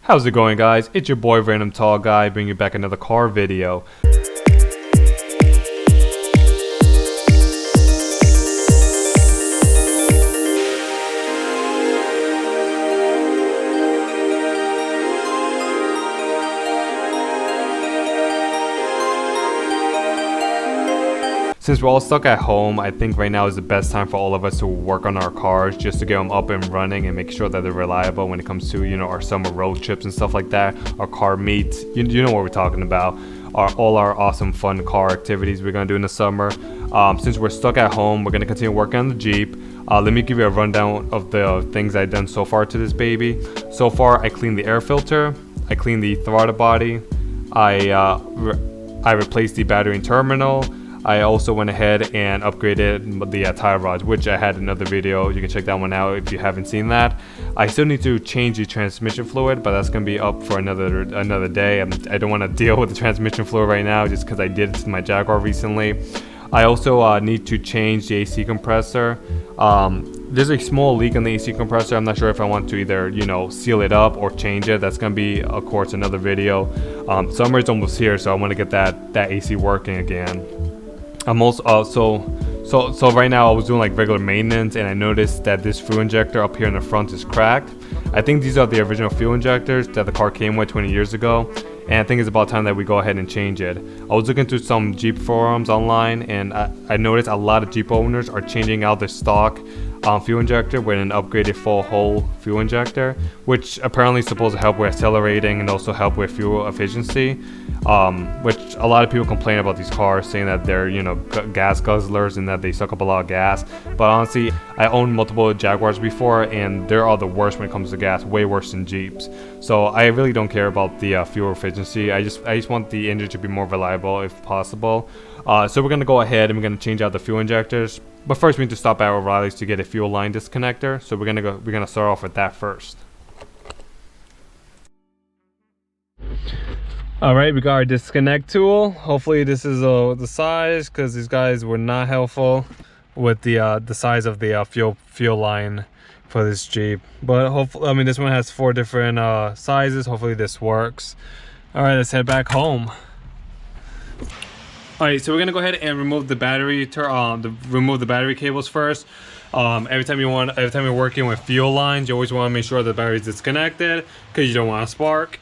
How's it going, guys? It's your boy Random Tall Guy bringing you back another car video. Since we're all stuck at home, I think right now is the best time for all of us to work on our cars just to get them up and running and make sure that they're reliable when it comes to, our summer road trips and stuff like that, our car meets, you know what we're talking about, all our awesome fun car activities we're going to do in the summer. Since we're stuck at home, we're going to continue working on the Jeep. Let me give you a rundown of the things I've done so far to this baby. So far, I cleaned the air filter, I cleaned the throttle body, I replaced the battery and terminal. I also went ahead and upgraded the tie rods, which I had another video. You can check that one out if you haven't seen that. I still need to change the transmission fluid, but that's going to be up for another day. I don't want to deal with the transmission fluid right now just because I did it to my Jaguar recently. I also need to change the AC compressor. There's a small leak on the AC compressor. I'm not sure if I want to either, seal it up or change it. That's going to be, of course, another video. Summer is almost here, so I want to get that AC working again. I'm also so right now I was doing like regular maintenance, and I noticed that this fuel injector up here in the front is cracked. I think these are the original fuel injectors that the car came with 20 years ago, and I think it's about time that we go ahead and change it. I was looking through some Jeep forums online, and I noticed a lot of Jeep owners are changing out their stock fuel injector with an upgraded full hole fuel injector, which apparently is supposed to help with accelerating and also help with fuel efficiency, which a lot of people complain about these cars, saying that they're gas guzzlers and that they suck up a lot of gas. But honestly, I owned multiple Jaguars before, and they're all the worst when it comes to gas, way worse than Jeeps. So I really don't care about the fuel efficiency. I just want the engine to be more reliable if possible. So we're gonna go ahead and we're gonna change out the fuel injectors. But first, we need to stop at O'Reilly's to get a fuel line disconnector. So we're gonna start off with that first. All right, we got our disconnect tool. Hopefully this is the size, because these guys were not helpful with the size of the fuel line for this Jeep. But hopefully, this one has 4 different sizes. Hopefully this works. All right, let's head back home. All right, so we're gonna go ahead and remove the battery remove the battery cables first. Every time you're working with fuel lines, you always want to make sure the battery is disconnected, because you don't want to spark.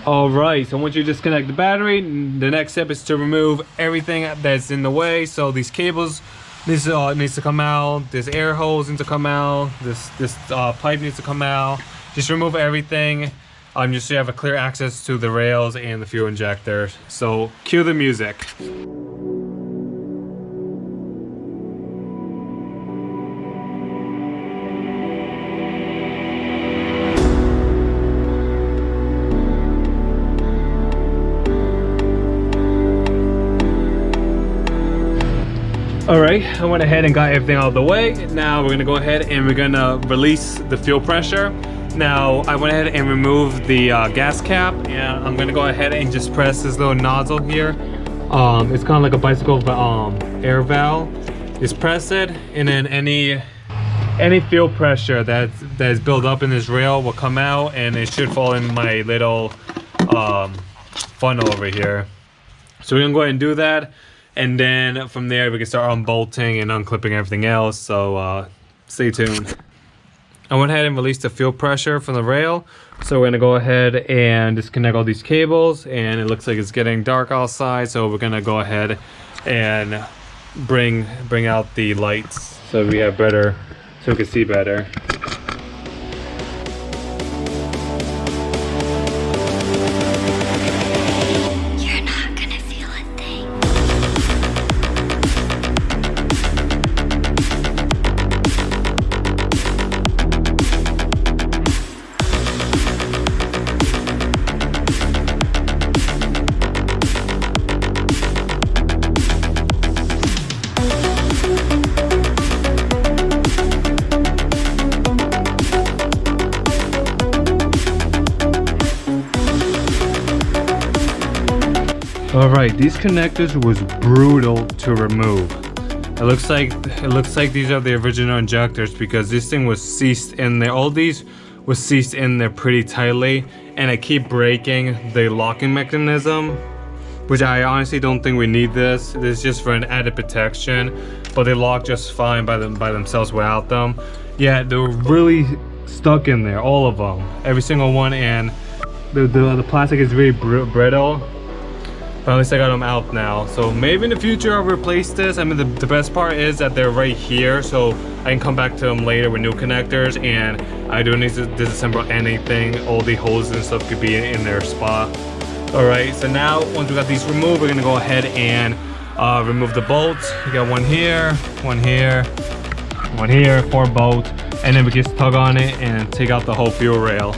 All right, so once you disconnect the battery, the next step is to remove everything that's in the way. So these cables, this needs to come out. This air hose needs to come out. This pipe needs to come out. Just remove everything. Just so you have a clear access to the rails and the fuel injector. So cue the music. All right, I went ahead and got everything out of the way. Now we're gonna go ahead and we're gonna release the fuel pressure. Now I went ahead and removed the gas cap, and I'm gonna go ahead and just press this little nozzle here. It's kind of like a bicycle air valve. Just press it, and then any fuel pressure that is built up in this rail will come out, and it should fall in my little funnel over here. So we're gonna go ahead and do that, and then from there we can start unbolting and unclipping everything else. So stay tuned. I went ahead and released the fuel pressure from the rail. So we're gonna go ahead and disconnect all these cables, and it looks like it's getting dark outside. So we're gonna go ahead and bring out the lights so we have better, so we can see better. Alright, these connectors was brutal to remove. It looks like these are the original injectors, because this thing was seized in there. All these was seized in there pretty tightly, and I keep breaking the locking mechanism, which I honestly don't think we need this. This is just for an added protection, but they lock just fine by themselves without them. Yeah, they were really stuck in there, all of them, every single one, and the plastic is really brittle. But at least I got them out now. So maybe in the future I'll replace this. I mean, the best part is that they're right here, so I can come back to them later with new connectors, and I don't need to disassemble anything. All the hoses and stuff could be in their spot. All right, so now once we got these removed, we're gonna go ahead and remove the bolts. We got one here, one here, one here, 4 bolts, and then we just tug on it and take out the whole fuel rail.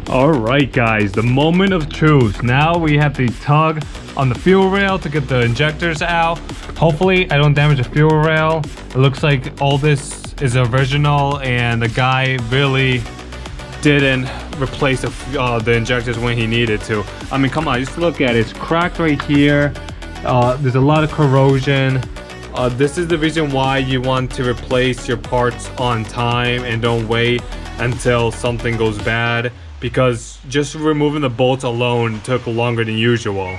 Alright guys, the moment of truth. Now we have to tug on the fuel rail to get the injectors out. Hopefully I don't damage the fuel rail. It looks like all this is original and the guy really didn't replace the injectors when he needed to. I mean, come on, just look at it. It's cracked right here. There's a lot of corrosion. This is the reason why you want to replace your parts on time and don't wait until something goes bad, because just removing the bolts alone took longer than usual.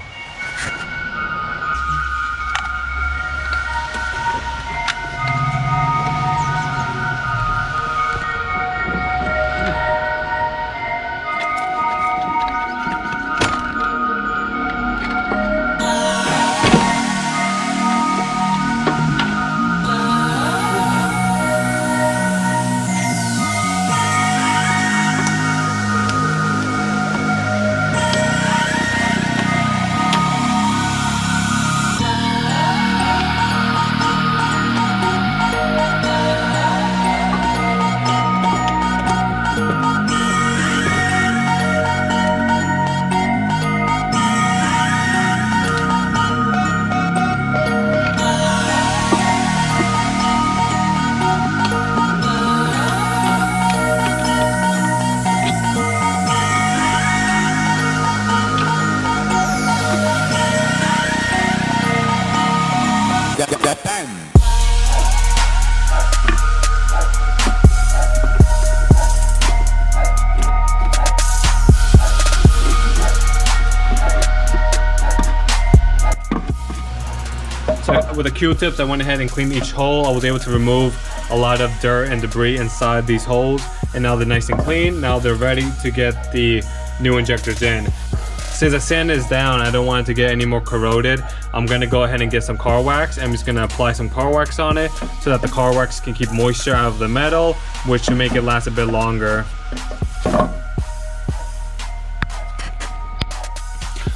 So with the Q-tips, I went ahead and cleaned each hole. I was able to remove a lot of dirt and debris inside these holes, and now they're nice and clean. Now they're ready to get the new injectors in. Since I sanded this down, I don't want it to get any more corroded. I'm gonna go ahead and get some car wax. I'm just gonna apply some car wax on it so that the car wax can keep moisture out of the metal, which should make it last a bit longer.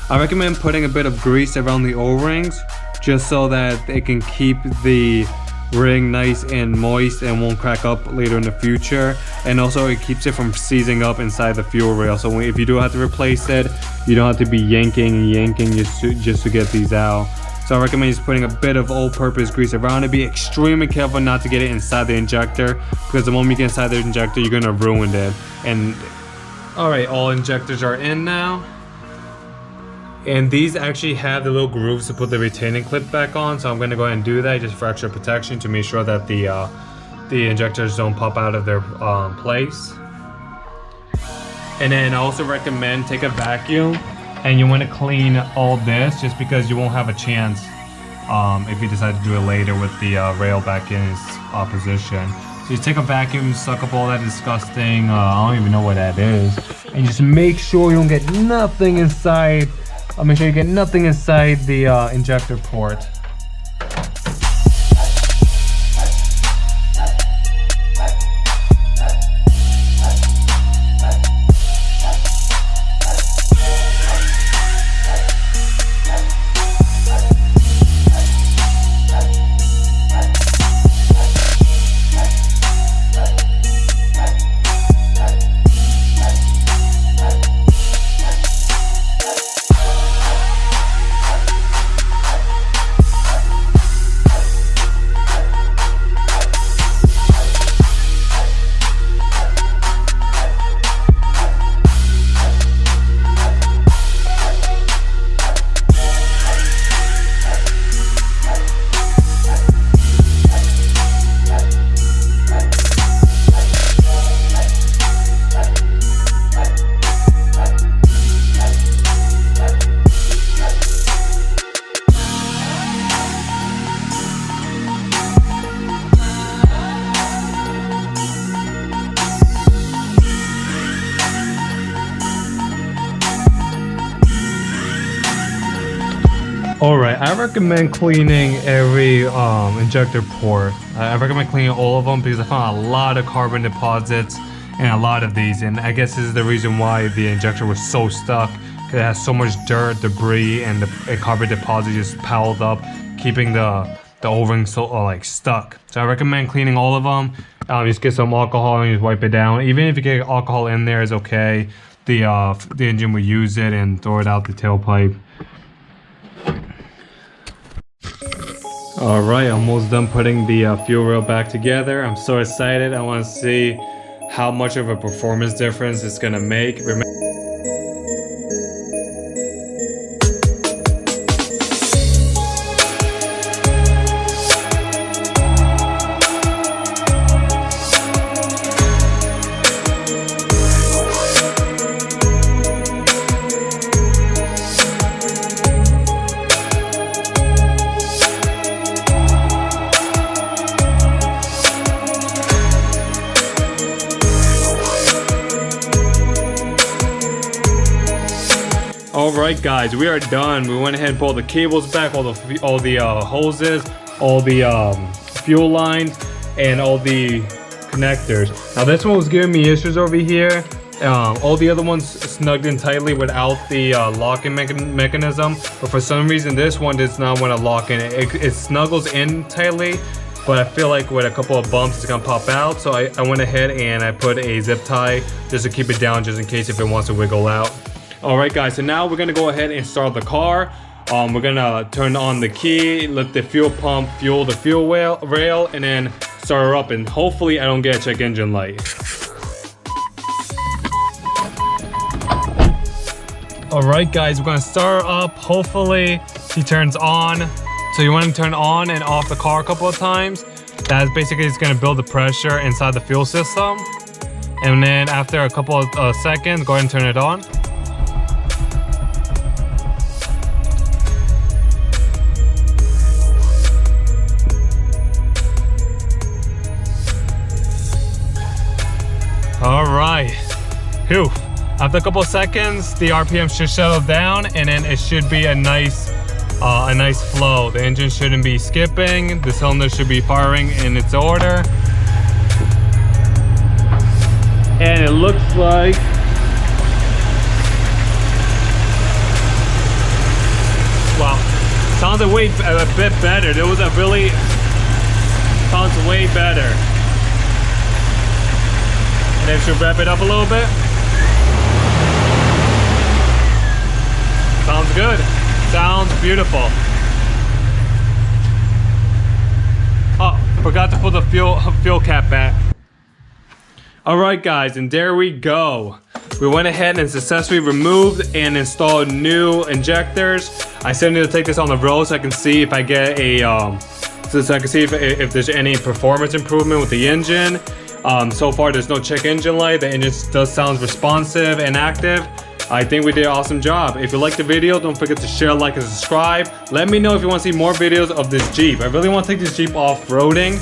I recommend putting a bit of grease around the O-rings just so that it can keep the ring nice and moist and won't crack up later in the future, and also it keeps it from seizing up inside the fuel rail. So if you do have to replace it, you don't have to be yanking and yanking just to get these out. So I recommend just putting a bit of all-purpose grease around it. Be extremely careful not to get it inside the injector, because the moment you get inside the injector, you're gonna ruin it. And alright, all injectors are in now. And these actually have the little grooves to put the retaining clip back on, so I'm going to go ahead and do that just for extra protection to make sure that the injectors don't pop out of their place. And then I also recommend take a vacuum and you want to clean all this, just because you won't have a chance if you decide to do it later with the rail back in its position. So you take a vacuum, suck up all that disgusting, I don't even know what that is, and just make sure you don't get nothing inside. I'll make sure you get nothing inside the injector port. Alright, I recommend cleaning every injector port. I recommend cleaning all of them because I found a lot of carbon deposits and a lot of these, and I guess this is the reason why the injector was so stuck. It has so much dirt, debris, and the carbon deposit just piled up, keeping the O-ring so like stuck. So I recommend cleaning all of them. Just get some alcohol and just wipe it down. Even if you get alcohol in there, is okay. The engine will use it and throw it out the tailpipe. Alright, almost done putting the fuel rail back together. I'm so excited. I want to see how much of a performance difference it's gonna make. Alright guys, we are done. We went ahead and pulled the cables back, all the hoses, all the fuel lines, and all the connectors. Now this one was giving me issues over here. All the other ones snugged in tightly without the locking mechanism, but for some reason this one does not want to lock in. It snuggles in tightly, but I feel like with a couple of bumps it's gonna pop out. So I went ahead and I put a zip tie just to keep it down, just in case if it wants to wiggle out. Alright guys, so now we're gonna go ahead and start the car. We're gonna turn on the key, let the fuel pump fuel the fuel rail, and then start her up, and hopefully I don't get a check engine light. Alright guys, we're gonna start her up. Hopefully she turns on. So you want to turn on and off the car a couple of times. That's basically just gonna build the pressure inside the fuel system. And then after a couple of seconds, go ahead and turn it on. Alright, phew. After a couple of seconds, the RPM should settle down, and then it should be a nice flow. The engine shouldn't be skipping, the cylinder should be firing in its order. And it looks like wow, sounds a bit better. There was a really sounds way better. Then should wrap it up a little bit. Sounds good. Sounds beautiful. Oh, forgot to put the fuel cap back. Alright guys, and there we go. We went ahead and successfully removed and installed new injectors. I still need to take this on the road so I can see if I get a if there's any performance improvement with the engine. So far there's no check engine light. The engine still sounds responsive and active. I think we did an awesome job. If you liked the video, don't forget to share, like, and subscribe. Let me know if you want to see more videos of this Jeep. I really want to take this Jeep off-roading.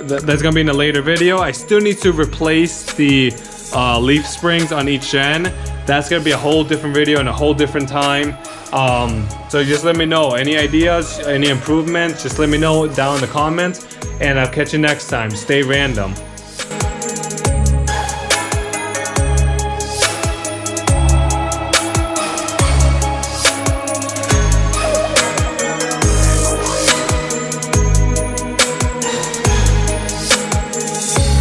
That's gonna be in a later video. I still need to replace the leaf springs on each end. That's gonna be a whole different video and a whole different time. So just let me know any ideas, any improvements. Just let me know down in the comments, and I'll catch you next time. Stay random.